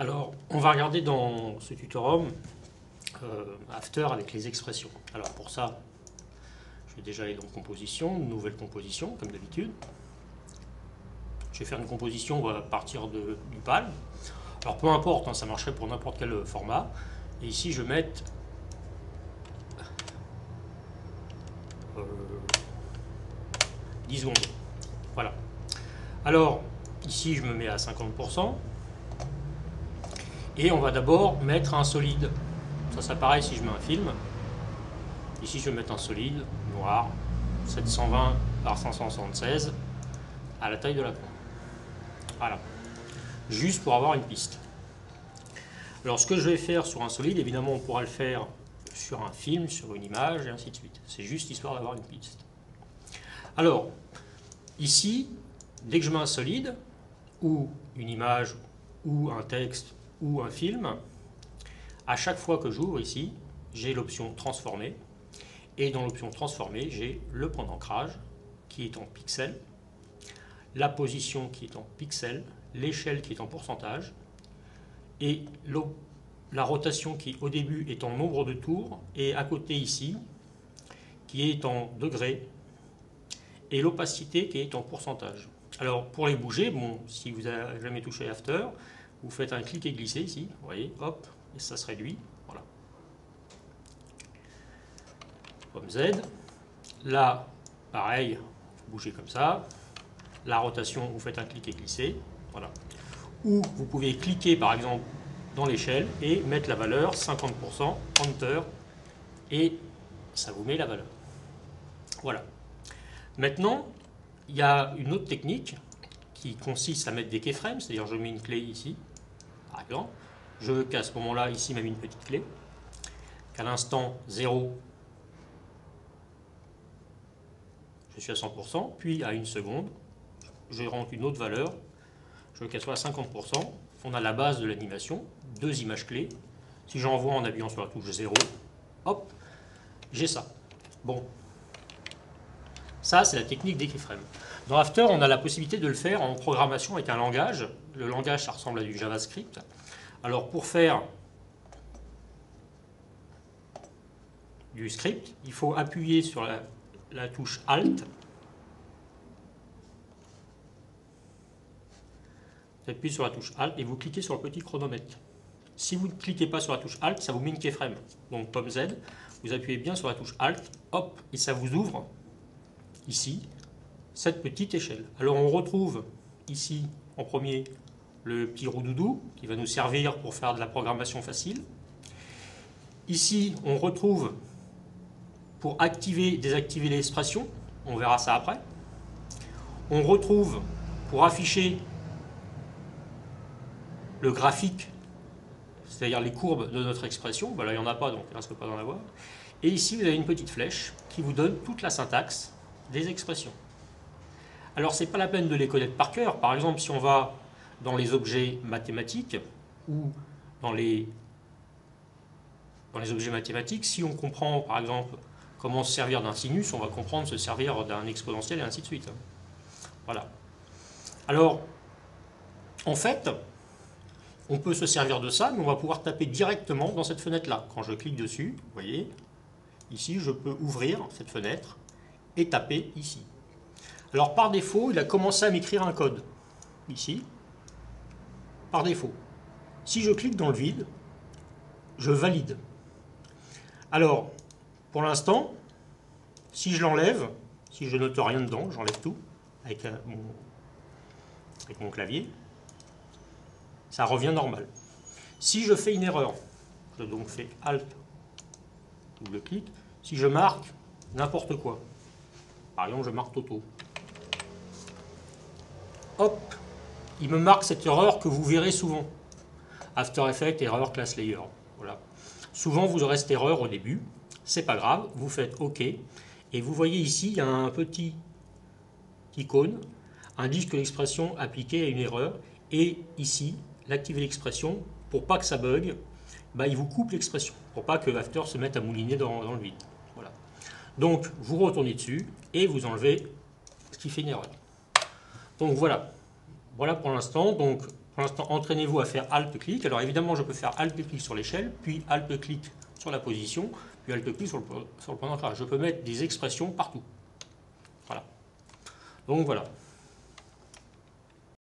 Alors, on va regarder dans ce tutoriel After avec les expressions. Alors pour ça, je vais déjà aller dans composition, nouvelle composition, comme d'habitude. Je vais faire une composition, on va partir du PAL. Alors peu importe, hein, ça marcherait pour n'importe quel format. Et ici, je vais mettre 10 secondes. Voilà. Alors, ici, je me mets à 50%. Et on va d'abord mettre un solide. Ça pareil si je mets un film. Ici, je vais mettre un solide, noir, 720 par 576, à la taille de la croix. Voilà. Juste pour avoir une piste. Alors, ce que je vais faire sur un solide, évidemment, on pourra le faire sur un film, sur une image, et ainsi de suite. C'est juste histoire d'avoir une piste. Alors, ici, dès que je mets un solide, ou une image, ou un texte, ou un film, à chaque fois que j'ouvre ici, j'ai l'option transformer. Et dans l'option transformer, j'ai le point d'ancrage qui est en pixels, la position qui est en pixels, l'échelle qui est en pourcentage, et la rotation qui au début est en nombre de tours, et à côté ici, qui est en degrés, et l'opacité qui est en pourcentage. Alors pour les bouger, bon, si vous n'avez jamais touché After, vous faites un clic et glisser ici, vous voyez, hop, et ça se réduit, voilà. Comme Z. Là, pareil, vous bougez comme ça. La rotation, vous faites un clic et glisser, voilà. Ou vous pouvez cliquer par exemple dans l'échelle et mettre la valeur 50%, Enter, et ça vous met la valeur. Voilà. Maintenant, il y a une autre technique qui consiste à mettre des keyframes, c'est-à-dire je mets une clé ici, par exemple. Je veux qu'à ce moment-là, ici, même une petite clé, qu'à l'instant 0, je suis à 100%, puis à 1 seconde, je rentre une autre valeur, je veux qu'elle soit à 50%. On a la base de l'animation, 2 images clés. Si j'envoie en appuyant sur la touche 0, hop, j'ai ça. Bon, ça c'est la technique des keyframes. Dans After, on a la possibilité de le faire en programmation avec un langage. Le langage, ça ressemble à du JavaScript. Alors pour faire du script, il faut appuyer sur la touche Alt. Vous appuyez sur la touche Alt et vous cliquez sur le petit chronomètre. Si vous ne cliquez pas sur la touche Alt, ça vous met une keyframe. Donc pomme Z, vous appuyez bien sur la touche Alt, hop, et ça vous ouvre ici cette petite échelle. Alors on retrouve ici en premier le petit roudoudou qui va nous servir pour faire de la programmation facile. Ici on retrouve pour activer, désactiver l'expression, on verra ça après. On retrouve pour afficher le graphique, c'est-à-dire les courbes de notre expression. Ben là, il n'y en a pas, donc il ne risque pas d'en avoir. Et ici, vous avez une petite flèche qui vous donne toute la syntaxe des expressions. Alors, ce n'est pas la peine de les connaître par cœur. Par exemple, si on va dans les objets mathématiques ou dans les objets mathématiques, si on comprend, par exemple, comment se servir d'un sinus, on va comprendre se servir d'un exponentiel et ainsi de suite. Voilà. Alors, en fait, on peut se servir de ça, mais on va pouvoir taper directement dans cette fenêtre-là. Quand je clique dessus, vous voyez, ici, je peux ouvrir cette fenêtre et taper ici. Alors, par défaut, il a commencé à m'écrire un code, ici, par défaut. Si je clique dans le vide, je valide. Alors, pour l'instant, si je l'enlève, si je note rien dedans, j'enlève tout avec mon clavier, ça revient normal. Si je fais une erreur, je donc fais Alt, double-clic, si je marque n'importe quoi, par exemple je marque Toto, hop, il me marque cette erreur que vous verrez souvent. After Effects, erreur class layer. Voilà. Souvent vous aurez cette erreur au début, c'est pas grave, vous faites OK, et vous voyez ici, il y a un petit icône, indique que l'expression appliquée a une erreur, et ici, l'activer l'expression, pour pas que ça bug, bah, il vous coupe l'expression, pour pas que After se mette à mouliner dans le vide. Voilà. Donc, vous retournez dessus et vous enlevez ce qui fait une erreur. Donc voilà. Voilà pour l'instant. Donc, Pour l'instant, entraînez-vous à faire Alt-clic. Alors évidemment, je peux faire Alt-clic sur l'échelle, puis Alt-clic sur la position, puis Alt-clic sur le point d'ancrage. Je peux mettre des expressions partout. Voilà. Donc voilà.